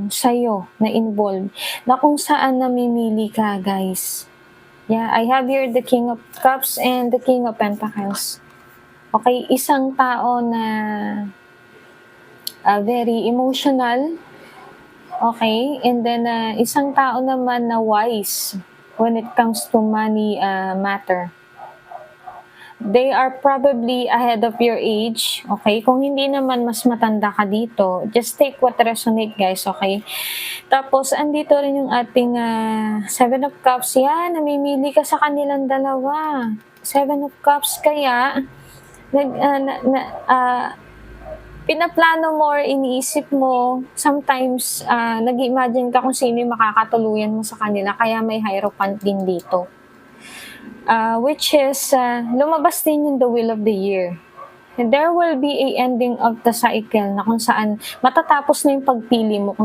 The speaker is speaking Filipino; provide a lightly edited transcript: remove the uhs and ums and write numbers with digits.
sa'yo na involved na kung saan namimili ka, guys. Yeah, I have here the King of Cups and the King of Pentacles. Okay, isang tao na very emotional, okay, and then isang tao naman na wise when it comes to money matter. They are probably ahead of your age, okay? Kung hindi naman mas matanda ka dito, just take what resonate, guys, okay? Tapos, andito rin yung ating Seven of Cups. Yan, namimili ka sa kanilang dalawa. Seven of Cups, kaya pinaplano mo or iniisip mo, sometimes nag-imagine ka kung sino yung makakatuluyan mo sa kanila, kaya may Hierophant din dito. Which is, lumabas din yung the Wheel of the Year. And there will be a ending of the cycle na kung saan matatapos na yung pagpili mo.